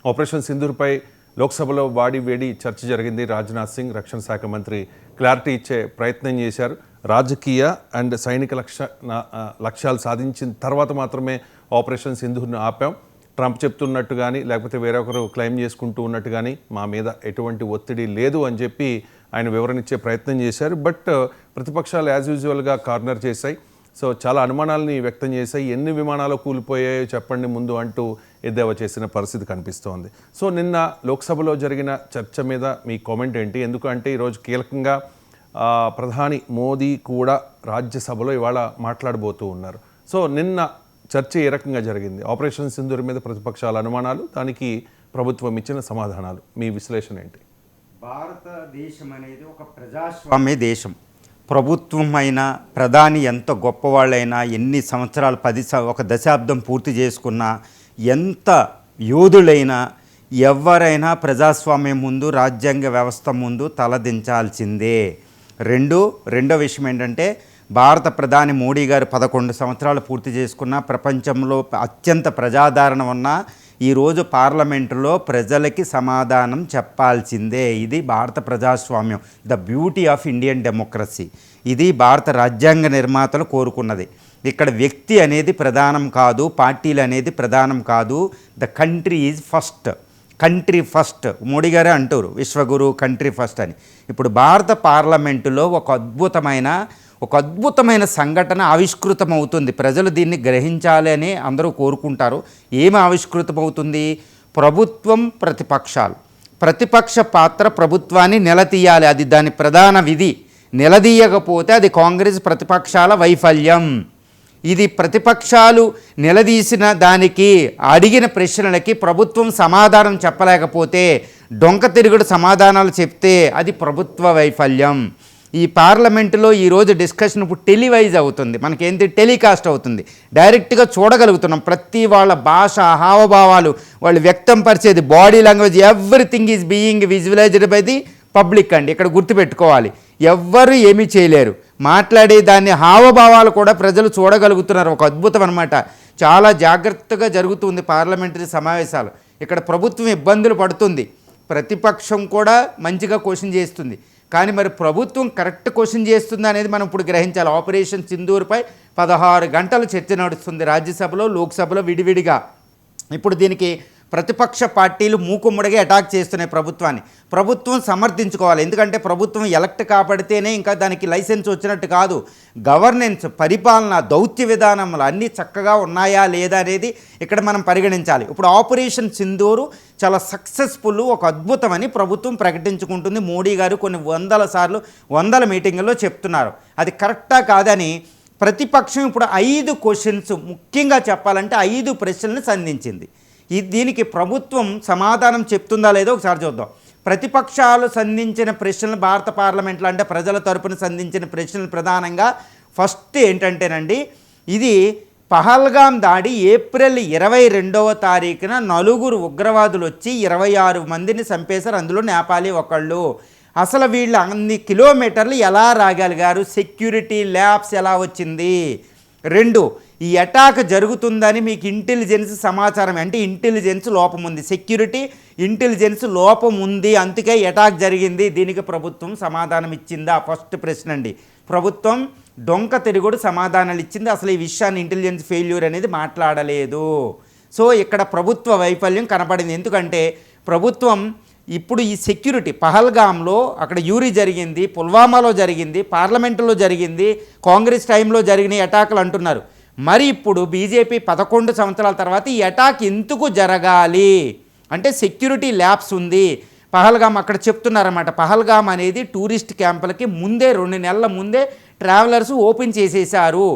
Operation సింధూర్పై లోక్సభలో వాడి వేడి చర్చ జరిగింది. రాజ్నాథ్ సింగ్ రక్షణ శాఖ మంత్రి క్లారిటీ ఇచ్చే ప్రయత్నం చేశారు. రాజకీయ అండ్ సైనిక లక్ష్యాలు సాధించిన తర్వాత మాత్రమే ఆపరేషన్ సింధూర్ను ఆపాం. ట్రంప్ చెప్తున్నట్టు కానీ లేకపోతే వేరొకరు క్లెయిమ్ చేసుకుంటూ ఉన్నట్టు కానీ మా మీద ఎటువంటి ఒత్తిడి లేదు అని చెప్పి ఆయన వివరణ ఇచ్చే ప్రయత్నం చేశారు. బట్ ప్రతిపక్షాలు యాజ్ యూజువల్గా కార్నర్ చేశాయి. సో చాలా అనుమానాలని వ్యక్తం చేశాయి. ఎన్ని విమానాలు కూలిపోయాయో చెప్పండి ముందు అంటూ ఎద్దేవా చేసిన పరిస్థితి కనిపిస్తోంది. సో నిన్న లోక్సభలో జరిగిన చర్చ మీద మీ కామెంట్ ఏంటి? ఎందుకంటే ఈరోజు కీలకంగా ప్రధాని మోదీ కూడా రాజ్యసభలో ఇవాళ మాట్లాడబోతూ ఉన్నారు. సో నిన్న చర్చ ఏ రకంగా జరిగింది? ఆపరేషన్ సింధూర్ మీద ప్రతిపక్షాల అనుమానాలు, దానికి ప్రభుత్వం ఇచ్చిన సమాధానాలు, మీ విశ్లేషణ ఏంటి? భారతదేశం అనేది ఒక ప్రజాస్వామ్య దేశం. ప్రభుత్వం అయినా ప్రధాని ఎంత గొప్పవాళ్ళైనా ఎన్ని సంవత్సరాలు ఒక దశాబ్దం పూర్తి చేసుకున్నా ఎంత యోధులైనా ఎవరైనా ప్రజాస్వామ్యం ముందు రాజ్యాంగ వ్యవస్థ ముందు తలదించాల్సిందే. రెండో విషయం ఏంటంటే భారత ప్రధాని మోడీ గారు 11 సంవత్సరాలు పూర్తి చేసుకున్న ప్రపంచంలో అత్యంత ప్రజాదరణ ఉన్న ఈరోజు పార్లమెంటులో ప్రజలకి సమాధానం చెప్పాల్సిందే. ఇది భారత ప్రజాస్వామ్యం, the beauty of Indian democracy. ఇది భారత రాజ్యాంగ నిర్మాతలు కోరుకున్నది. ఇక్కడ వ్యక్తి అనేది ప్రధానం కాదు, పార్టీలు అనేది ప్రధానం కాదు. The country is first, country first. Modi గారే అంటారు విశ్వగురు కంట్రీ ఫస్ట్ అని. ఇప్పుడు భారత పార్లమెంటులో ఒక అద్భుతమైన సంఘటన ఆవిష్కృతమవుతుంది. ప్రజలు దీన్ని గ్రహించాలి అని అందరూ కోరుకుంటారు. ఏమి ఆవిష్కృతమవుతుంది? ప్రభుత్వం ప్రతిపక్షాలు, ప్రతిపక్ష పాత్ర ప్రభుత్వాన్ని నిలదీయాలి, అది దాని ప్రధాన విధి. నిలదీయకపోతే అది కాంగ్రెస్ ప్రతిపక్షాల వైఫల్యం. ఇది ప్రతిపక్షాలు నిలదీసిన దానికి అడిగిన ప్రశ్నలకి ప్రభుత్వం సమాధానం చెప్పలేకపోతే, డొంక తిరుగుడు సమాధానాలు చెప్తే అది ప్రభుత్వ వైఫల్యం. ఈ పార్లమెంటులో ఈరోజు డిస్కషన్ ఇప్పుడు టెలివైజ్ అవుతుంది, మనకేంటి టెలికాస్ట్ అవుతుంది, డైరెక్ట్గా చూడగలుగుతున్నాం. ప్రతి వాళ్ళ భాష, హావభావాలు, వాళ్ళు వ్యక్తం పరిచేది, body language, everything is being visualised by the public అండి. ఇక్కడ గుర్తుపెట్టుకోవాలి, ఎవ్వరు ఏమీ చేయలేరు. మాట్లాడే దాన్ని హావభావాలు కూడా ప్రజలు చూడగలుగుతున్నారు. ఒక అద్భుతం అనమాట. చాలా జాగ్రత్తగా జరుగుతుంది పార్లమెంటరీ సమావేశాలు. ఇక్కడ ప్రభుత్వం ఇబ్బందులు పడుతుంది, ప్రతిపక్షం కూడా మంచిగా క్వశ్చన్ చేస్తుంది. కానీ మరి ప్రభుత్వం కరెక్ట్ క్వశ్చన్ చేస్తుంది అనేది మనం ఇప్పుడు గ్రహించాలి. ఆపరేషన్ సింధూర్పై 16 గంటలు చర్చ నడుస్తుంది రాజ్యసభలో, లోక్సభలో విడివిడిగా. ఇప్పుడు దీనికి ప్రతిపక్ష పార్టీలు మూకుమ్మడిగా అటాక్ చేస్తున్నాయి ప్రభుత్వాన్ని. ప్రభుత్వం సమర్థించుకోవాలి, ఎందుకంటే ప్రభుత్వం ఎలక్ట్ కాబడితేనే ఇంకా దానికి లైసెన్స్ వచ్చినట్టు కాదు. గవర్నెన్స్, పరిపాలన, దౌత్య విధానములు అన్నీ చక్కగా ఉన్నాయా లేదా అనేది ఇక్కడ మనం పరిగణించాలి. ఇప్పుడు ఆపరేషన్ సింధూరు చాలా సక్సెస్ఫుల్, ఒక అద్భుతమని ప్రభుత్వం ప్రకటించుకుంటుంది. మోడీ గారు కొన్ని వందల మీటింగుల్లో చెప్తున్నారు. అది కరెక్టా కాదని ప్రతిపక్షం ఇప్పుడు 5 క్వశ్చన్స్, ముఖ్యంగా చెప్పాలంటే 5 ప్రశ్నలను సంధించింది. దీనికి ప్రభుత్వం సమాధానం చెప్తుందా లేదో ఒకసారి చూద్దాం. ప్రతిపక్షాలు సంధించిన ప్రశ్నలు భారత పార్లమెంట్లో, అంటే ప్రజల తరపున సంధించిన ప్రశ్నలు ప్రధానంగా ఫస్ట్ ఏంటంటేనండి, ఇది పహల్గాం దాడి ఏప్రిల్ 22వ తారీఖున 4 ఉగ్రవాదులు వచ్చి 26 మందిని చంపేశారు. అందులో నేపాలీ ఒకళ్ళు. అసలు వీళ్ళు అన్ని కిలోమీటర్లు ఎలా రాగలిగారు? సెక్యూరిటీ ల్యాబ్స్ ఎలా వచ్చింది? 2, ఈ అటాక్ జరుగుతుందని మీకు ఇంటెలిజెన్స్ సమాచారం, అంటే ఇంటెలిజెన్స్ లోపం ఉంది, సెక్యూరిటీ ఇంటెలిజెన్స్ లోపం ఉంది, అందుకే అటాక్ జరిగింది. దీనికి ప్రభుత్వం సమాధానం ఇచ్చిందా? ఫస్ట్ ప్రశ్న అండి. ప్రభుత్వం డొంక తిరుగుడు సమాధానాలు ఇచ్చింది. అసలు ఈ విషయాన్ని ఇంటెలిజెన్స్ ఫెయిల్యూర్ అనేది మాట్లాడలేదు. సో ఇక్కడ ప్రభుత్వ వైఫల్యం కనపడింది. ఎందుకంటే ప్రభుత్వం ఇప్పుడు ఈ సెక్యూరిటీ, పహల్గాంలో అక్కడ యూరి జరిగింది, పుల్వామాలో జరిగింది, పార్లమెంటులో జరిగింది, కాంగ్రెస్ టైంలో జరిగిన అటాకులు అంటున్నారు. మరి ఇప్పుడు బీజేపీ 11 సంవత్సరాల తర్వాత ఈ అటాక్ ఎందుకు జరగాలి అంటే సెక్యూరిటీ ల్యాబ్స్ ఉంది. పహల్గాం అక్కడ చెప్తున్నారన్నమాట. పహల్గాం అనేది టూరిస్ట్ క్యాంపులకి ముందే 2 నెలల ముందే ట్రావెలర్స్ ఓపెన్ చేసేసారు.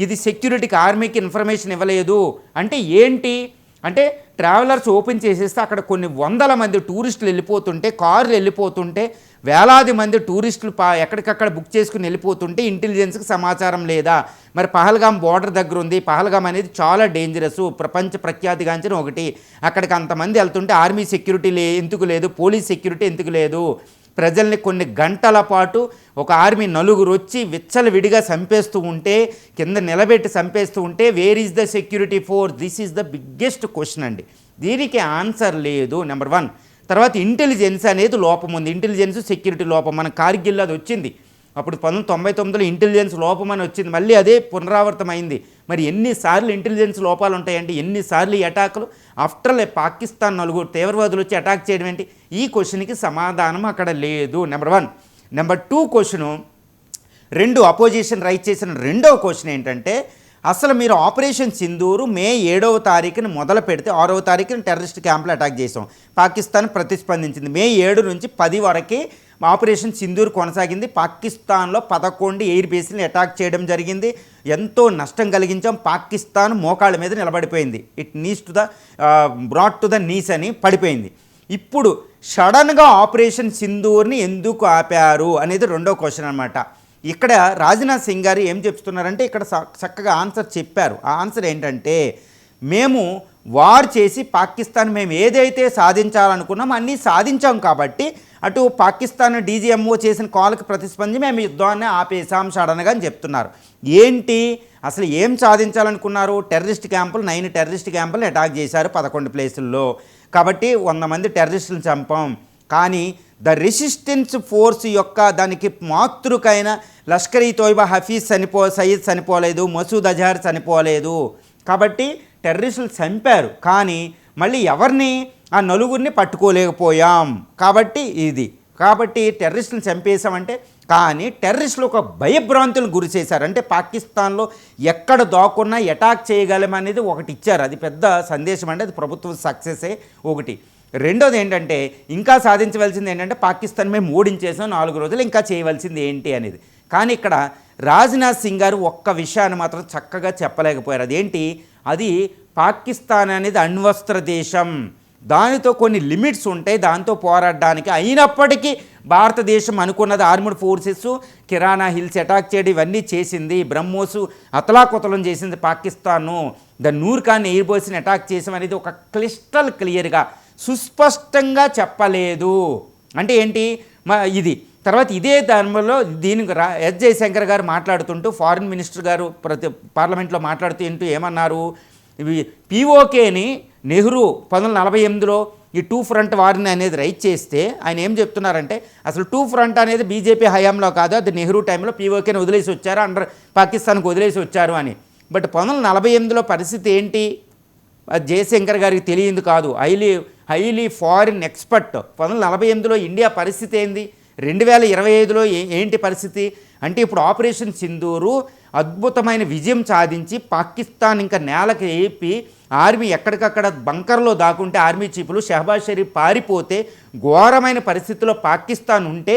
ఇది సెక్యూరిటీకి, ఆర్మీకి ఇన్ఫర్మేషన్ ఇవ్వలేదు. అంటే ఏంటి అంటే ట్రావెలర్స్ ఓపెన్ చేసేస్తే అక్కడ కొన్ని వందల మంది టూరిస్టులు వెళ్ళిపోతుంటే, కార్లు వెళ్ళిపోతుంటే, వేలాది మంది టూరిస్టులు ఎక్కడికక్కడ బుక్ చేసుకుని వెళ్ళిపోతుంటే ఇంటెలిజెన్స్కి సమాచారం లేదా? మరి పహల్గాం బోర్డర్ దగ్గర ఉంది. పహల్గాం అనేది చాలా డేంజరస్, ప్రపంచ ప్రఖ్యాతిగాంచిన ఒకటి. అక్కడికి అంతమంది వెళ్తుంటే ఆర్మీ సెక్యూరిటీ ఎందుకు లేదు? పోలీస్ సెక్యూరిటీ ఎందుకు లేదు? ప్రజల్ని కొన్ని గంటల పాటు ఒక ఆర్మీ 4 వచ్చి విచ్చలవిడిగా చంపేస్తూ ఉంటే, కింద నిలబెట్టి చంపేస్తూ ఉంటే, where is the security force? This is the biggest question అండి. దీనికి ఆన్సర్ లేదు నెంబర్ 1. తర్వాత ఇంటెలిజెన్స్ అనేది లోపం ఉంది. ఇంటెలిజెన్స్ సెక్యూరిటీ లోపం. మన కార్గిల్ అది వచ్చింది, అప్పుడు 1999లో ఇంటెలిజెన్స్ లోపం అని వచ్చింది, మళ్ళీ అదే పునరావృతమైంది. మరి ఎన్నిసార్లు ఇంటెలిజెన్స్ లోపాలు ఉంటాయంటే, ఎన్నిసార్లు ఈ అటాకులు? ఆఫ్టర్ పాకిస్తాన్ 4 తీవ్రవాదులు వచ్చి అటాక్ చేయడం ఏంటి? ఈ క్వశ్చన్కి సమాధానం అక్కడ లేదు number 1. Number 2 question, 2 opposition right చేసిన రెండవ క్వశ్చన్ ఏంటంటే, అసలు మీరు ఆపరేషన్ సింధూరు మే 7వ తారీఖున మొదలు పెడితే 6వ తారీఖున టెర్రరిస్ట్ క్యాంపులు అటాక్ చేసాం, పాకిస్తాన్ ప్రతిస్పందించింది. మే 7 నుంచి 10 వరకే ఆపరేషన్ సింధూర్ కొనసాగింది. పాకిస్తాన్లో 11 ఎయిర్ బేస్ని అటాక్ చేయడం జరిగింది. ఎంతో నష్టం కలిగించాం. పాకిస్తాన్ మోకాళ్ళ మీద నిలబడిపోయింది. It knees to the brought to the knees అని పడిపోయింది. ఇప్పుడు సడన్గా ఆపరేషన్ సింధూర్ని ఎందుకు ఆపారు అనేది రెండో క్వశ్చన్ అనమాట. ఇక్కడ రాజ్నాథ్ సింగ్ గారు ఏం చెప్తున్నారంటే, ఇక్కడ చక్కగా ఆన్సర్ చెప్పారు. ఆ ఆన్సర్ ఏంటంటే, మేము వార్ చేసి పాకిస్తాన్ మేము ఏదైతే సాధించాలనుకున్నామో అన్నీ సాధించాం కాబట్టి అటు పాకిస్తాన్ డీజీఎంఓ చేసిన కాల్కి ప్రతిస్పందించి మేము యుద్ధాన్ని ఆపేసాం సడన్గా అని చెప్తున్నారు. ఏంటి అసలు ఏం సాధించాలనుకున్నారు? టెర్రరిస్ట్ క్యాంపులు 9 టెర్రరిస్ట్ క్యాంపులు అటాక్ చేశారు 11 ప్లేసుల్లో. కాబట్టి 100 మంది టెర్రరిస్టులను చంపాం. కానీ ద రెసిస్టెన్స్ ఫోర్స్ యొక్క దానికి మాతృకైన లష్కర్ ఈ తోయిబా హఫీజ్ సయీద్ చనిపోలేదు, మసూద్ అజహర్ చనిపోలేదు. కాబట్టి టెర్రరిస్టులు చంపారు, కానీ మళ్ళీ ఎవరిని ఆ 4గురిని పట్టుకోలేకపోయాం. కాబట్టి టెర్రరిస్టులను చంపేశామంటే, కానీ టెర్రరిస్టులు ఒక భయభ్రాంతులను గురి చేశారు. అంటే పాకిస్తాన్లో ఎక్కడ దాక్కున్నా అటాక్ చేయగలమనేది ఒకటి ఇచ్చారు. అది పెద్ద సందేశం అంటే అది ప్రభుత్వం సక్సెసే ఒకటి. రెండోది ఏంటంటే, ఇంకా సాధించవలసింది ఏంటంటే, పాకిస్తాన్ మేము ఓడించేసాం 4 రోజులు, ఇంకా చేయవలసింది ఏంటి అనేది. కానీ ఇక్కడ రాజ్నాథ్ సింగ్ గారు ఒక్క విషయాన్ని మాత్రం చక్కగా చెప్పలేకపోయారు. అదేంటి? అది పాకిస్తాన్ అనేది అణ్వస్త్ర దేశం, దానితో కొన్ని లిమిట్స్ ఉంటాయి దాంతో పోరాడడానికి. అయినప్పటికీ భారతదేశం అనుకున్నది armed forces Kirana Hills attack చేయడం ఇవన్నీ చేసింది, బ్రహ్మోసు అతలాకుతలం చేసింది పాకిస్తాను, ద నూర్ ఖాన్ ఎయిర్ బేస్ని అటాక్ చేసామనేది ఒక క్లిస్టల్ క్లియర్గా సుస్పష్టంగా చెప్పలేదు. అంటే ఏంటి ఇది? తర్వాత ఇదే దానిలో దీనికి ఎస్ జయశంకర్ గారు మాట్లాడుతుంటూ, ఫారిన్ మినిస్టర్ గారు పార్లమెంట్లో మాట్లాడుతూ ఏమన్నారు? ఇవి పీఓకేని నెహ్రూ 1948లో ఈ 2 ఫ్రంట్ వార్ని అనేది రైట్ చేస్తే ఆయన ఏం చెప్తున్నారంటే, అసలు 2 ఫ్రంట్ అనేది బీజేపీ హయాంలో కాదు, అది నెహ్రూ టైంలో పీఓకేని వదిలేసి వచ్చారు, అండర్ పాకిస్తాన్కి వదిలేసి వచ్చారు అని. బట్ 1948లో పరిస్థితి ఏంటి? అది జయశంకర్ గారికి తెలియదు కాదు, హైలీ ఫారిన్ ఎక్స్పర్ట్. 1948లో ఇండియా పరిస్థితి ఏంది? 2025లో ఏంటి పరిస్థితి అంటే, ఇప్పుడు ఆపరేషన్ సింధూరు అద్భుతమైన విజయం సాధించి పాకిస్తాన్ ఇంకా నేలకి ఏపి ఆర్మీ ఎక్కడికక్కడ బంకర్లో దాక్కుంటే ఆర్మీ చీఫ్లు షహబాజ్ షరీఫ్ పారిపోతే ఘోరమైన పరిస్థితిలో పాకిస్తాన్ ఉంటే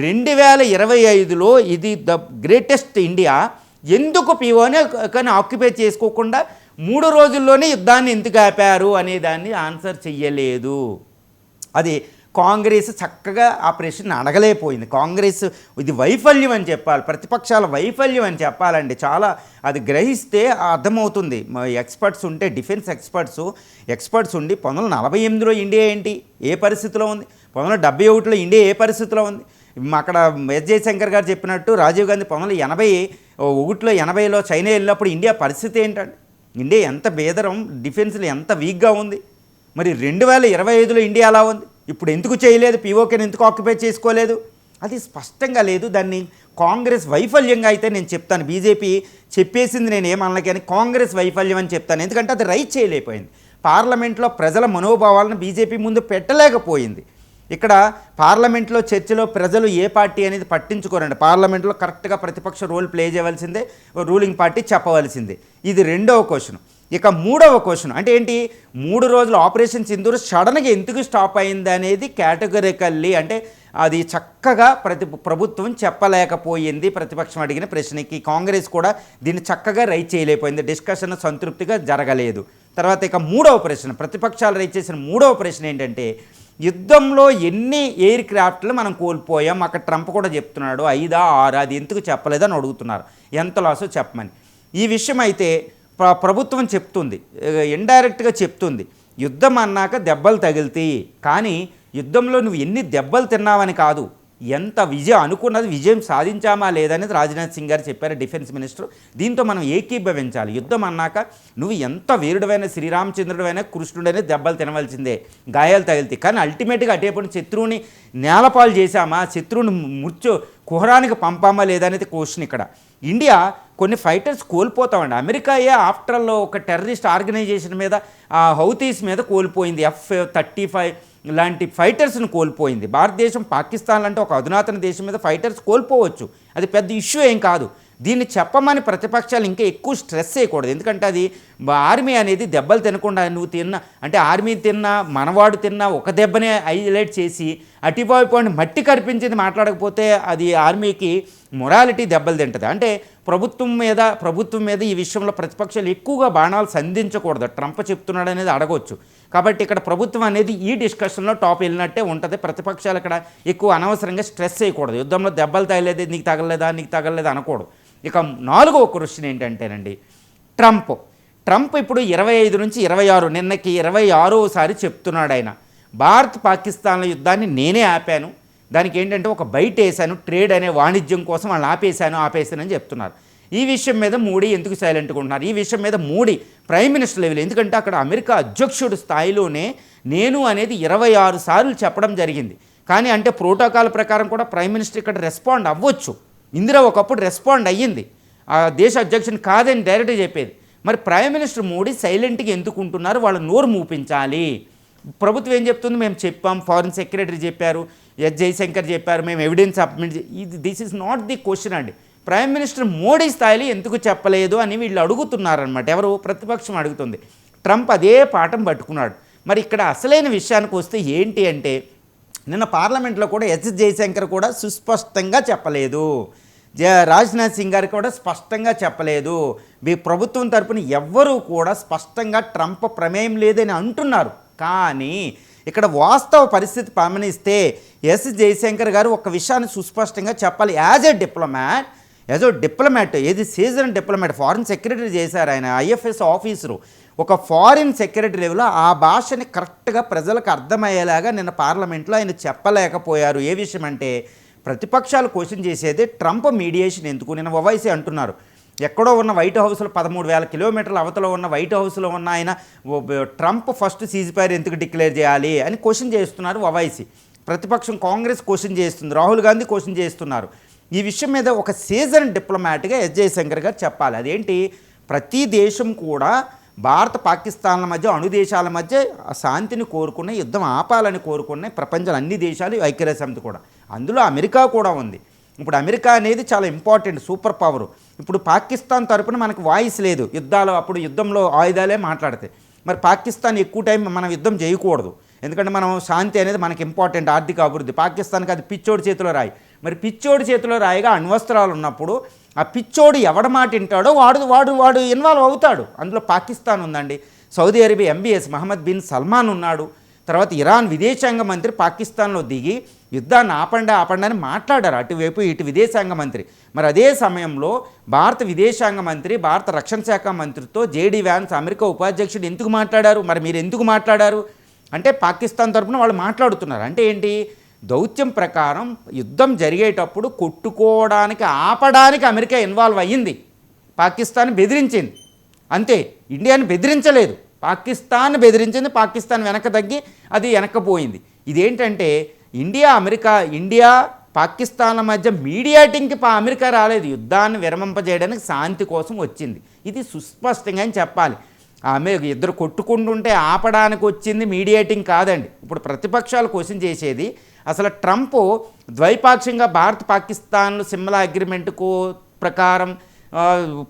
2025లో ఇది ద గ్రేటెస్ట్ ఇండియా ఎందుకు పీఓని కానీ ఆక్యుపై చేసుకోకుండా 3 రోజుల్లోనే యుద్ధాన్ని ఎందుకు ఆపారు అనే దాన్ని ఆన్సర్ చెయ్యలేదు. అది కాంగ్రెస్ చక్కగా ఆ ప్రశ్న అడగలేకపోయింది. కాంగ్రెస్ ఇది వైఫల్యం అని చెప్పాలి, ప్రతిపక్షాల వైఫల్యం అని చెప్పాలండి. చాలా అది గ్రహిస్తే అర్థమవుతుంది. ఎక్స్పర్ట్స్ ఉంటే డిఫెన్స్ ఎక్స్పర్ట్స్ ఉండి 1948లో ఇండియా ఏంటి ఏ పరిస్థితిలో ఉంది, 1971లో ఇండియా ఏ పరిస్థితిలో ఉంది. అక్కడ ఎస్ జయశంకర్ గారు చెప్పినట్టు రాజీవ్ గాంధీ 1981లో 80లో చైనా వెళ్ళినప్పుడు ఇండియా పరిస్థితి ఏంటంటే, ఇండియా ఎంత బేదరం, డిఫెన్స్లో ఎంత వీక్గా ఉంది. మరి 2025లో ఇండియా అలా ఉంది. ఇప్పుడు ఎందుకు చేయలేదు? పీఓకేని ఎందుకు ఆక్యుపై చేసుకోలేదు? అది స్పష్టంగా లేదు. దాన్ని కాంగ్రెస్ వైఫల్యంగా అయితే నేను చెప్తాను. బీజేపీ చెప్పేసింది నేను ఏమన్నా, కానీ కాంగ్రెస్ వైఫల్యం అని చెప్తాను. ఎందుకంటే అది రైట్ చేయలేకపోయింది. పార్లమెంట్లో ప్రజల మనోభావాలను బీజేపీ ముందు పెట్టలేకపోయింది. ఇక్కడ పార్లమెంట్లో చర్చలో ప్రజలు ఏ పార్టీ అనేది పట్టించుకోరండి. పార్లమెంట్లో కరెక్ట్గా ప్రతిపక్ష రోల్ ప్లే చేయవలసిందే, రూలింగ్ పార్టీ చెప్పవలసిందే. ఇది రెండవ క్వశ్చన్. ఇక మూడవ క్వశ్చన్ అంటే ఏంటి? 3 రోజులు ఆపరేషన్ సింధూర్ సడన్గా ఎందుకు స్టాప్ అయింది అనేది కేటగరికల్లీ అంటే అది చక్కగా ప్రభుత్వం చెప్పలేకపోయింది. ప్రతిపక్షం అడిగిన ప్రశ్నకి కాంగ్రెస్ కూడా దీన్ని చక్కగా రైట్ చేయలేకపోయింది. డిస్కషన్ సంతృప్తిగా జరగలేదు. తర్వాత ఇక మూడవ ప్రశ్న, ప్రతిపక్షాలు రైట్ చేసిన మూడవ ప్రశ్న ఏంటంటే, యుద్ధంలో ఎన్ని ఎయిర్ క్రాఫ్ట్లు మనం కోల్పోయాం? అక్కడ ట్రంప్ కూడా చెప్తున్నాడు 5 6 అది ఎందుకు చెప్పలేదని అడుగుతున్నారు. ఎంత లాసో చెప్పమని. ఈ విషయం అయితే ప్రభుత్వం చెప్తుంది, ఇండైరెక్ట్గా చెప్తుంది. యుద్ధం అన్నాక దెబ్బలు తగిలితాయి, కానీ యుద్ధంలో నువ్వు ఎన్ని దెబ్బలు తిన్నావని కాదు, ఎంత అనుకున్నది విజయం సాధించామా లేదనేది రాజ్నాథ్ సింగ్ గారు చెప్పారు, డిఫెన్స్ మినిస్టర్. దీంతో మనం ఏకీభవించాలి. యుద్ధం అన్నాక నువ్వు ఎంత వీరుడైన శ్రీరామచంద్రుడైనా కృష్ణుడైనా దెబ్బలు తినవలసిందే, గాయాలు తగిలితే. కానీ అల్టిమేట్గా అటేపటి శత్రువుని నేలపాలు చేశామా, శత్రువుని కుహరానికి పంపామా లేదనేది క్వశ్చన్ ఇక్కడ. ఇండియా కొన్ని ఫైటర్స్ కోల్పోతామండి. అమెరికాయే ఆఫ్టర్ ఆల్ ఒక టెర్రరిస్ట్ ఆర్గనైజేషన్ మీద, హౌతీస్ మీద కోల్పోయింది. F-35 లాంటి ఫైటర్స్ని కోల్పోయింది. భారతదేశం పాకిస్తాన్ లాంటి ఒక అధునాతన దేశం మీద ఫైటర్స్ కోల్పోవచ్చు, అది పెద్ద ఇష్యూ ఏం కాదు. దీన్ని చెప్పమని ప్రతిపక్షాలు ఇంకా ఎక్కువ స్ట్రెస్ చేయకూడదు. ఎందుకంటే అది ఆర్మీ అనేది దెబ్బలు తినకుండా, నువ్వు తిన్నా అంటే ఆర్మీ తిన్నా మనవాడు తిన్నా ఒక దెబ్బనే హైలైట్ చేసి అటువైపు మట్టి కనిపించింది మాట్లాడకపోతే అది ఆర్మీకి మొరాలిటీ దెబ్బలు తింటుంది. అంటే ప్రభుత్వం మీద ఈ విషయంలో ప్రతిపక్షాలు ఎక్కువగా బాణాలు సంధించకూడదు. ట్రంప్ చెప్తున్నాడు అనేది అడగవచ్చు. కాబట్టి ఇక్కడ ప్రభుత్వం అనేది ఈ డిస్కషన్లో టాప్ వెళ్ళినట్టే ఉంటుంది. ప్రతిపక్షాలు ఇక్కడ ఎక్కువ అనవసరంగా స్ట్రెస్ చేయకూడదు. యుద్ధంలో దెబ్బలు తగలేదు, నీకు తగలలేదా అనకూడదు. ఇక 4వ క్వశ్చన్ ఏంటంటేనండి, ట్రంప్ ఇప్పుడు 25 నుంచి 26, నిన్నకి 26వసారి చెప్తున్నాడు ఆయన, భారత్ పాకిస్తాన్ల యుద్ధాన్ని నేనే ఆపాను, దానికి ఏంటంటే ఒక బయట వేసాను, ట్రేడ్ అనే వాణిజ్యం కోసం వాళ్ళు ఆపేశానని చెప్తున్నారు. ఈ విషయం మీద మోడీ ఎందుకు సైలెంట్గా ఉంటున్నారు? ఈ విషయం మీద మోడీ ప్రైమ్ మినిస్టర్ లెవెల్, ఎందుకంటే అక్కడ అమెరికా అధ్యక్షుడు స్థాయిలోనే నేను అనేది 26 సార్లు చెప్పడం జరిగింది. కానీ అంటే ప్రోటోకాల్ ప్రకారం కూడా ప్రైమ్ మినిస్టర్ ఇక్కడ రెస్పాండ్ అవ్వచ్చు. ఇందిరా ఒకప్పుడు రెస్పాండ్ అయ్యింది, ఆ దేశ అధ్యక్షుని కాదని డైరెక్ట్గా చెప్పేది. మరి ప్రైమ్ మినిస్టర్ మోడీ సైలెంట్గా ఎందుకు ఉంటున్నారు? వాళ్ళు నోరు మూపించాలి. ప్రభుత్వం ఏం చెప్తుంది? మేము చెప్పాం, ఫారిన్ సెక్రటరీ చెప్పారు, జైశంకర్ చెప్పారు, మేము evidence submit this is not the question అండి. ప్రైమ్ మినిస్టర్ మోడీ స్థాయిలో ఎందుకు చెప్పలేదు అని వీళ్ళు అడుగుతున్నారనమాట. ఎవరు? ప్రతిపక్షం అడుగుతుంది. ట్రంప్ అదే పాఠం పట్టుకున్నాడు. మరి ఇక్కడ అసలైన విషయానికి వస్తే ఏంటి అంటే, నిన్న పార్లమెంట్లో కూడా జైశంకర్ కూడా సుస్పష్టంగా చెప్పలేదు, రాజ్నాథ్ సింగ్ గారికి కూడా స్పష్టంగా చెప్పలేదు. మీ ప్రభుత్వం తరపున ఎవ్వరూ కూడా స్పష్టంగా ట్రంప్ ప్రమేయం లేదని అంటున్నారు. కానీ ఇక్కడ వాస్తవ పరిస్థితి గమనిస్తే జైశంకర్ గారు ఒక విషయాన్ని సుస్పష్టంగా చెప్పాలి. యాజ్ ఎ డిప్లొమాట్, ఏది సీజన్ డిప్లొమాట్, ఫారిన్ సెక్రటరీ చేశారు ఆయన, IFS ఆఫీసరు, ఒక ఫారిన్ సెక్రటరీ లెవెల్లో ఆ భాషని కరెక్ట్గా ప్రజలకు అర్థమయ్యేలాగా నిన్న పార్లమెంట్లో ఆయన చెప్పలేకపోయారు. ఏ విషయం అంటే, ప్రతిపక్షాలు క్వశ్చన్ చేసేది ట్రంప్ మీడియేషన్ ఎందుకు. నిన్న ఓవైసీ అంటున్నారు, ఎక్కడో ఉన్న వైట్ హౌస్లో 13,000 కిలోమీటర్ల అవతల ఉన్న వైట్ హౌస్లో ఉన్న ఆయన ట్రంప్ ఫస్ట్ సీజ్ఫైర్ ఎందుకు డిక్లేర్ చేయాలి అని క్వశ్చన్ చేస్తున్నారు ఓవైసీ. ప్రతిపక్షం కాంగ్రెస్ క్వశ్చన్ చేస్తుంది, రాహుల్ గాంధీ క్వశ్చన్ చేస్తున్నారు. ఈ విషయం మీద ఒక సీజన్ డిప్లొమాట్గా జైశంకర్ గారు చెప్పాలి. అదేంటి, ప్రతి దేశం కూడా భారత పాకిస్తాన్ల మధ్య, అణుదేశాల మధ్య శాంతిని కోరుకునే, యుద్ధం ఆపాలని కోరుకునే ప్రపంచంలో అన్ని దేశాలు, ఐక్యరాజ్య సమితి కూడా, అందులో అమెరికా కూడా ఉంది. ఇప్పుడు అమెరికా అనేది చాలా ఇంపార్టెంట్ సూపర్ పవర్. ఇప్పుడు పాకిస్తాన్ తరపున మనకు వాయిస్ లేదు. అప్పుడు యుద్ధంలో ఆయుధాలే మాట్లాడతాయి. మరి పాకిస్తాన్ ఎక్కువ టైం మనం యుద్ధం చేయకూడదు, ఎందుకంటే మనం శాంతి అనేది మనకి ఇంపార్టెంట్, ఆర్థిక అభివృద్ధి. పాకిస్తాన్కి అది పిచ్చోడి చేతిలో రాయి. మరి పిచ్చోడి చేతిలో రాయిగా అణ్వస్త్రాలు ఉన్నప్పుడు ఆ పిచ్చోడు ఎవడ మాట వింటాడో వాడు ఇన్వాల్వ్ అవుతాడు. అందులో పాకిస్తాన్ ఉందండి, Saudi Arabia MBS Mohammed bin Salman ఉన్నాడు, తర్వాత ఇరాన్ విదేశాంగ మంత్రి పాకిస్తాన్లో దిగి యుద్ధాన్ని ఆపండి అని మాట్లాడారు, అటువైపు ఇటు విదేశాంగ మంత్రి. మరి అదే సమయంలో భారత విదేశాంగ మంత్రి, భారత రక్షణ శాఖ మంత్రితో JD వ్యాన్స్ అమెరికా ఉపాధ్యక్షుడు ఎందుకు మాట్లాడారు? మరి మీరు ఎందుకు మాట్లాడారు అంటే, పాకిస్తాన్ తరఫున వాళ్ళు మాట్లాడుతున్నారు. అంటే ఏంటి, దౌత్యం ప్రకారం యుద్ధం జరిగేటప్పుడు కొట్టుకోవడానికి ఆపడానికి అమెరికా ఇన్వాల్వ్ అయ్యింది, పాకిస్తాన్ బెదిరించింది అంతే. ఇండియాని బెదిరించలేదు, పాకిస్తాన్ బెదిరించింది. పాకిస్తాన్ వెనక తగ్గి అది వెనక్కపోయింది. ఇదేంటంటే, ఇండియా పాకిస్తాన్ల మధ్య మీడియేటింగ్కి అమెరికా రాలేదు, యుద్ధాన్ని విరమింపజేయడానికి శాంతి కోసం వచ్చింది. ఇది సుస్పష్టంగా చెప్పాలి. ఇద్దరు కొట్టుకుంటుంటే ఆపడానికి వచ్చింది, మీడియేటింగ్ కాదండి. ఇప్పుడు ప్రతిపక్షాలు క్వశ్చన్ చేసేది, అసలు ట్రంప్ ద్వైపాక్షికంగా భారత్ పాకిస్తాన్లు సిమ్లా అగ్రిమెంట్కు ప్రకారం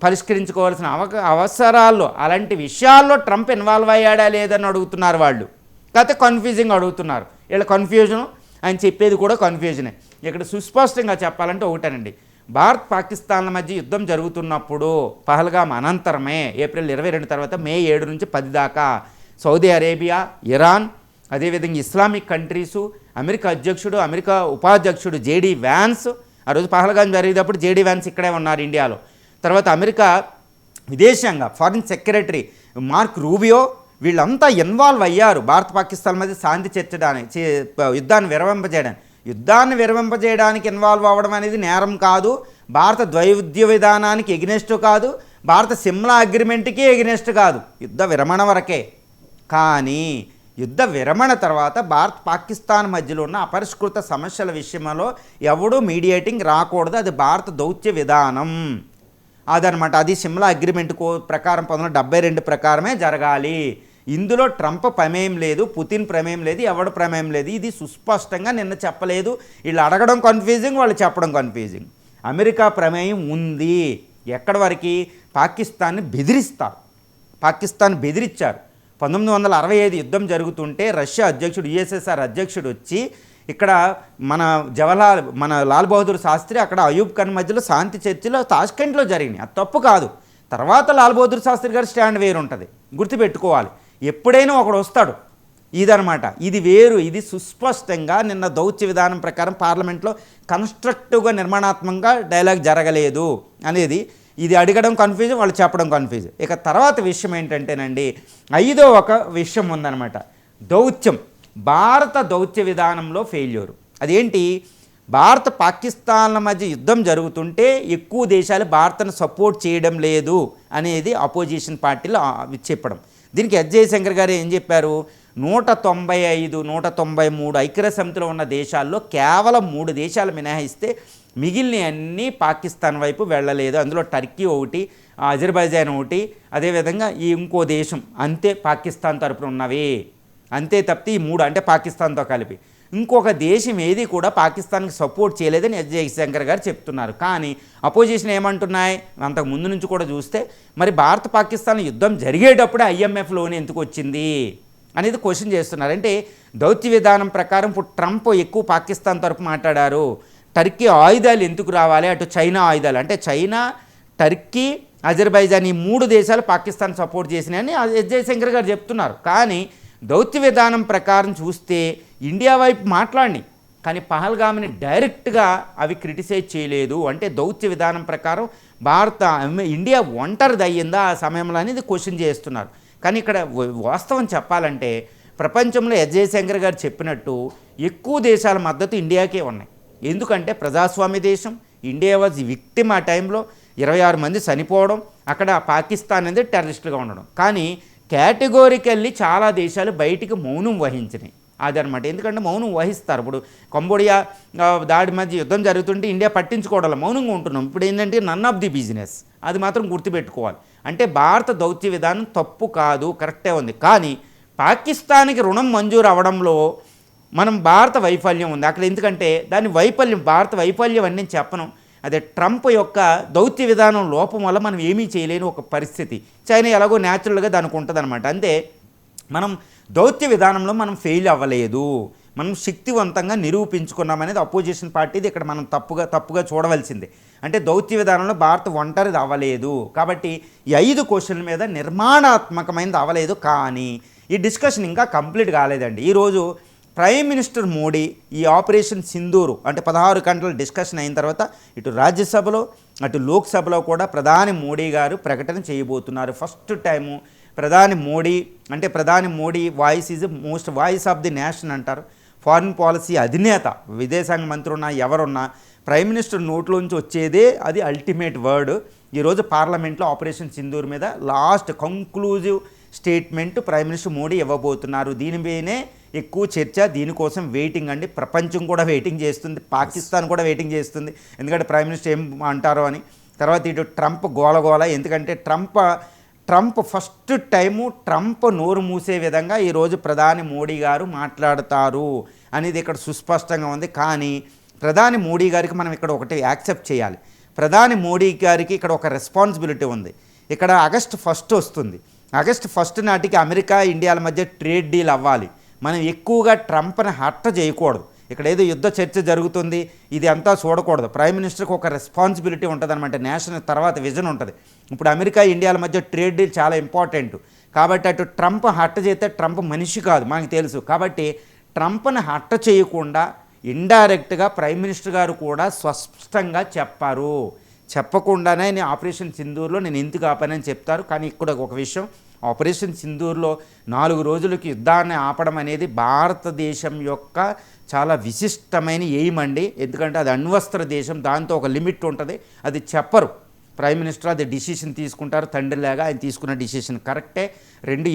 పరిష్కరించుకోవాల్సిన అవసరాల్లో, అలాంటి విషయాల్లో ట్రంప్ ఇన్వాల్వ్ అయ్యాడా లేదని అడుగుతున్నారు వాళ్ళు. కాకపోతే కన్ఫ్యూజింగ్ అడుగుతున్నారు. వీళ్ళ కన్ఫ్యూజను, ఆయన చెప్పేది కూడా కన్ఫ్యూజనే. ఇక్కడ సుస్పష్టంగా చెప్పాలంటే ఒకటేనండి, భారత్ పాకిస్తాన్ల మధ్య యుద్ధం జరుగుతున్నప్పుడు పహల్గామ్ అనంతరమే ఏప్రిల్ 22 తర్వాత మే 7 నుంచి 10 దాకా సౌదీ అరేబియా, ఇరాన్, అదేవిధంగా ఇస్లామిక్ కంట్రీసు, అమెరికా అధ్యక్షుడు, అమెరికా ఉపాధ్యక్షుడు JD వ్యాన్స్, ఆ రోజు పహల్గామ్ జరిగేటప్పుడు JD వ్యాన్స్ ఇక్కడే ఉన్నారు ఇండియాలో. తర్వాత అమెరికా విదేశాంగ ఫారిన్ సెక్రటరీ మార్క్ రూబియో, వీళ్ళంతా ఇన్వాల్వ్ అయ్యారు భారత పాకిస్తాన్ మధ్య శాంతి చర్చడానికి, యుద్ధాన్ని విరమింపజేయడానికి. యుద్ధాన్ని విరమింపజేయడానికి ఇన్వాల్వ్ అవ్వడం అనేది నేరం కాదు, భారత ద్వైవిధ్య విధానానికి ఎగ్నెస్ట్ కాదు, భారత సిమ్లా అగ్రిమెంట్కి ఎగ్నెస్ట్ కాదు, యుద్ధ విరమణ వరకే. కానీ యుద్ధ విరమణ తర్వాత భారత్ పాకిస్తాన్ మధ్యలో ఉన్న అపరిష్కృత సమస్యల విషయంలో ఎవడూ మీడియేటింగ్ రాకూడదు, అది భారత దౌత్య విధానం అదనమాట. అది సిమ్లా అగ్రిమెంట్ ప్రకారం 1972 ప్రకారమే జరగాలి. ఇందులో ట్రంప్ ప్రమేయం లేదు, పుతిన్ ప్రమేయం లేదు, ఎవడు ప్రమేయం లేదు. ఇది సుస్పష్టంగా నిన్న చెప్పలేదు. వీళ్ళు అడగడం కన్ఫ్యూజింగ్, వాళ్ళు చెప్పడం కన్ఫ్యూజింగ్. అమెరికా ప్రమేయం ఉంది. ఎక్కడి వరకు? పాకిస్తాన్ని బెదిరిస్తారు. పాకిస్తాన్ బెదిరించారు. 1965 యుద్ధం జరుగుతుంటే రష్యా అధ్యక్షుడు, యుఎస్ఎస్ఆర్ అధ్యక్షుడు వచ్చి ఇక్కడ మన లాల్ బహదూర్ శాస్త్రి అక్కడ అయూబ్ ఖాన్ మధ్యలో శాంతి చర్చలు తాష్కెంట్లో జరిగినాయి. అది తప్పు కాదు. తర్వాత లాల్ బహదూర్ శాస్త్రి గారి స్టాండ్ వేరు ఉంటుంది, గుర్తుపెట్టుకోవాలి. ఎప్పుడైనా ఒకడు వస్తాడు, ఇదనమాట. ఇది వేరు. ఇది సుస్పష్టంగా నిన్న దౌత్య విధానం ప్రకారం పార్లమెంట్లో కన్స్ట్రక్టివ్గా నిర్మాణాత్మకంగా డైలాగ్ జరగలేదు అనేది. ఇది అడగడం కన్ఫ్యూజన్, వాళ్ళు చెప్పడం కన్ఫ్యూజన్. ఇక తర్వాత విషయం ఏంటంటేనండి, ఐదో ఒక విషయం ఉందన్నమాట. దౌత్యం, భారత దౌత్య విధానంలో ఫెయిల్యూరు. అదేంటి? భారత పాకిస్తాన్ల మధ్య యుద్ధం జరుగుతుంటే ఎక్కువ దేశాలు భారత్ను సపోర్ట్ చేయడం లేదు అనేది అపోజిషన్ పార్టీలు చెప్పడం. దీనికి ఎస్ జయశంకర్ గారు ఏం చెప్పారు? 195, 193 ఐక్యరాజ్య సమితిలో ఉన్న దేశాల్లో కేవలం 3 దేశాలు మినహాయిస్తే మిగిలిన అన్నీ పాకిస్తాన్ వైపు వెళ్ళలేదు. అందులో టర్కీ ఒకటి, అజర్బైజాన్ ఒకటి, అదేవిధంగా ఈ ఇంకో దేశం, అంతే పాకిస్తాన్ తరపున ఉన్నవి. అంతే తప్పితే ఈ 3 అంటే పాకిస్తాన్తో కలిపి ఇంకొక దేశం ఏది కూడా పాకిస్తాన్కి సపోర్ట్ చేయలేదని ఎస్ జయశంకర్ గారు చెప్తున్నారు. కానీ అపోజిషన్ ఏమంటున్నాయి? అంతకు ముందు నుంచి కూడా చూస్తే మరి భారత పాకిస్తాన్ యుద్ధం జరిగేటప్పుడే ఐఎంఎఫ్ లోన్ ఎందుకు వచ్చింది అనేది క్వశ్చన్ చేస్తున్నారు. అంటే దౌత్య విధానం ప్రకారం ఇప్పుడు ట్రంప్ ఎక్కువ పాకిస్తాన్ తరపు మాట్లాడారు. టర్కీ ఆయుధాలు ఎందుకు రావాలి, అటు చైనా ఆయుధాలు, అంటే చైనా, టర్కీ, అజర్బైజాన్ ఈ 3 దేశాలు పాకిస్తాన్ సపోర్ట్ చేసినాయని ఎస్ జయశంకర్ గారు చెప్తున్నారు. కానీ దౌత్య విధానం ప్రకారం చూస్తే ఇండియా వైపు మాట్లాడినాయి, కానీ పహల్గామ్ని డైరెక్ట్గా అవి క్రిటిసైజ్ చేయలేదు. అంటే దౌత్య విధానం ప్రకారం ఇండియా ఒంటరిది అయ్యిందా ఆ సమయంలో అనేది క్వశ్చన్ చేస్తున్నారు. కానీ ఇక్కడ వాస్తవం చెప్పాలంటే ప్రపంచంలో ఎస్ జయశంకర్ గారు చెప్పినట్టు ఎక్కువ దేశాల మద్దతు ఇండియాకే ఉన్నాయి. ఎందుకంటే ప్రజాస్వామ్య దేశం, ఇండియా వాజ్ విక్టిమ్. ఆ టైంలో 26 మంది చనిపోవడం, అక్కడ పాకిస్తాన్ అనేది టెర్రరిస్టులుగా ఉండడం. కానీ కేటగోరికల్లీ చాలా దేశాలు బయటికి మౌనం వహించినాయి అదనమాట. ఎందుకంటే మౌనం వహిస్తారు. ఇప్పుడు కంబోడియా దాడి మధ్య యుద్ధం జరుగుతుంటే ఇండియా పట్టించుకోవడం, మౌనంగా ఉంటున్నాం. ఇప్పుడు ఏంటంటే నన్ ఆఫ్ ది బిజినెస్, అది మాత్రం గుర్తుపెట్టుకోవాలి. అంటే భారత దౌత్య విధానం తప్పు కాదు, కరెక్టే ఉంది. కానీ పాకిస్తాన్కి రుణం మంజూరు అవ్వడంలో మనం భారత వైఫల్యం ఉంది అక్కడ. ఎందుకంటే దాని వైఫల్యం, భారత వైఫల్యం అని నేను చెప్పను, అదే ట్రంప్ యొక్క దౌత్య విధానం లోపం వల్ల మనం ఏమీ చేయలేని ఒక పరిస్థితి. చైనా ఎలాగో న్యాచురల్గా దానికి ఉంటుంది అనమాట. అంతే, మనం దౌత్య విధానంలో మనం ఫెయిల్ అవ్వలేదు, మనం శక్తివంతంగా నిరూపించుకున్నామనేది అపోజిషన్ పార్టీది ఇక్కడ మనం తప్పుగా చూడవలసిందే. అంటే దౌత్య విధానంలో భారత్ ఒంటరిది అవ్వలేదు. కాబట్టి ఈ 5 క్వశ్చన్ల మీద నిర్మాణాత్మకమైనది అవ్వలేదు. కానీ ఈ డిస్కషన్ ఇంకా కంప్లీట్ కాలేదండి. ఈరోజు ప్రైమ్ మినిస్టర్ మోడీ ఈ ఆపరేషన్ సింధూరు అంటే 16 గంటల డిస్కషన్ అయిన తర్వాత ఇటు రాజ్యసభలో అటు లోక్సభలో కూడా ప్రధాని మోడీ గారు ప్రకటన చేయబోతున్నారు. ఫస్ట్ టైము ప్రధాని Modi voice is most voice of the nation అంటారు. ఫారిన్ పాలసీ అధినేత, విదేశాంగ మంత్రి ఉన్నా ఎవరున్నా ప్రైమ్ మినిస్టర్ నోట్లోంచి వచ్చేదే అది అల్టిమేట్ వర్డ్. ఈరోజు పార్లమెంట్లో ఆపరేషన్ సింధూర్ మీద last conclusive statement prime minister Modi ఇవ్వబోతున్నారు. దీనిపైనే ఎక్కువ చర్చ, దీనికోసం వెయిటింగ్ అండి. ప్రపంచం కూడా వెయిటింగ్ చేస్తుంది, పాకిస్తాన్ కూడా వెయిటింగ్ చేస్తుంది, ఎందుకంటే ప్రైమ్ మినిస్టర్ ఏం అంటారో అని. తర్వాత ఇటు ట్రంప్ గోలగోల, ఎందుకంటే ట్రంప్ ఫస్ట్ టైము ట్రంప్ నోరు మూసే విధంగా ఈరోజు ప్రధాని మోడీ గారు మాట్లాడతారు అనేది ఇక్కడ సుస్పష్టంగా ఉంది. కానీ ప్రధాని మోడీ గారికి మనం ఇక్కడ ఒకటి యాక్సెప్ట్ చేయాలి. ప్రధాని మోడీ గారికి ఇక్కడ ఒక రెస్పాన్సిబిలిటీ ఉంది. ఇక్కడ ఆగస్టు 1 వస్తుంది. ఆగస్టు 1 నాటికి అమెరికా ఇండియాల మధ్య ట్రేడ్ డీల్ అవ్వాలి. మనం ఎక్కువగా ట్రంప్ని హర్ట్ చేయకూడదు. ఇక్కడ ఏదో యుద్ధ చర్చ జరుగుతుంది ఇది అంతా చూడకూడదు. ప్రైమ్ మినిస్టర్కి ఒక రెస్పాన్సిబిలిటీ ఉంటుంది అనమాట. నేషనల్ తర్వాత విజన్ ఉంటుంది. ఇప్పుడు అమెరికా ఇండియాల మధ్య ట్రేడ్ డీల్ చాలా ఇంపార్టెంట్. కాబట్టి అటు ట్రంప్ హర్ట్ చేస్తే ట్రంప్ మనిషి కాదు మనకు తెలుసు. కాబట్టి ట్రంప్ని హర్ట్ చేయకుండా ఇండైరెక్ట్గా ప్రైమ్ మినిస్టర్ గారు కూడా స్పష్టంగా చెప్పారు. చెప్పకుండానే నేను ఆపరేషన్ సింధూర్లో నేను ఎందుకు ఆపానని చెప్తారు. కానీ ఇక్కడ ఒక విషయం, ఆపరేషన్ సింధూర్లో 4 రోజులకి యుద్ధాన్ని ఆపడం అనేది భారతదేశం యొక్క చాలా విశిష్టమైన ఎయిమ్ అండి. ఎందుకంటే అది అణ్వస్త్ర దేశం, దాంతో ఒక లిమిట్ ఉంటుంది, అది చెప్పరు. ప్రైమ్ మినిస్టర్ అది డిసిషన్ తీసుకుంటారు, తండ్రిలాగా ఆయన తీసుకున్న డిసిషన్ కరెక్టే.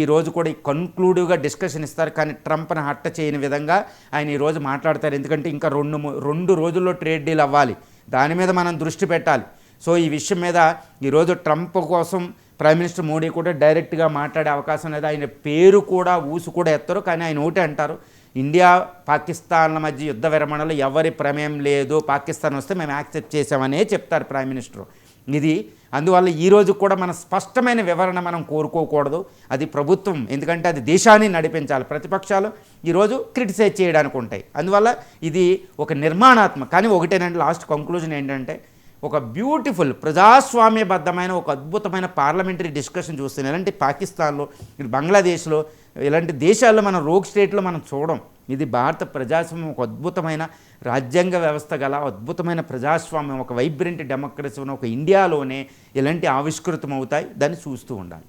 ఈరోజు కూడా కన్క్లూడివ్గా డిస్కషన్ ఇస్తారు, కానీ ట్రంప్ని హట్ట చేయని విధంగా ఆయన ఈరోజు మాట్లాడతారు. ఎందుకంటే ఇంకా 2 రోజుల్లో ట్రేడ్ డీల్ అవ్వాలి, దాని మీద మనం దృష్టి పెట్టాలి. సో ఈ విషయం మీద ఈరోజు ట్రంప్ కోసం ప్రైమ్ మినిస్టర్ మోడీ కూడా డైరెక్ట్గా మాట్లాడే అవకాశం లేదు. ఆయన పేరు కూడా ఊసు కూడా ఎత్తరు, కానీ ఆయన ఒకటే అంటారు, ఇండియా పాకిస్తాన్ల మధ్య యుద్ధ విరమణలో ఎవరి ప్రమేయం లేదు, పాకిస్తాన్ వస్తే మేము యాక్సెప్ట్ చేసామనే చెప్తారు ప్రైమ్ మినిస్టర్. ఇది అందువల్ల ఈరోజు కూడా మన స్పష్టమైన వివరణ మనం కోరుకోకూడదు, అది ప్రభుత్వం, ఎందుకంటే అది దేశాన్ని నడిపించాలి. ప్రతిపక్షాలు ఈరోజు క్రిటిసైజ్ చేయడానికి ఉంటాయి. అందువల్ల ఇది ఒక నిర్మాణాత్మక, కానీ ఒకటేనండి లాస్ట్ కంక్లూజన్ ఏంటంటే, ఒక బ్యూటిఫుల్ ప్రజాస్వామ్యబద్ధమైన ఒక అద్భుతమైన పార్లమెంటరీ డిస్కషన్ చూస్తున్నాం. ఇలాంటి పాకిస్తాన్లో, బంగ్లాదేశ్లో, ఇలాంటి దేశాల్లో మనం రోగ్ స్టేట్లో మనం చూడం. ఇది భారత ప్రజాస్వామ్యం, ఒక అద్భుతమైన రాజ్యాంగ వ్యవస్థ గల అద్భుతమైన ప్రజాస్వామ్యం, ఒక వైబ్రెంట్ డెమోక్రసీ ఉన్న ఒక ఇండియాలోనే ఇలాంటి ఆవిష్కృతం అవుతాయి. దాన్ని చూస్తూ ఉండాలి.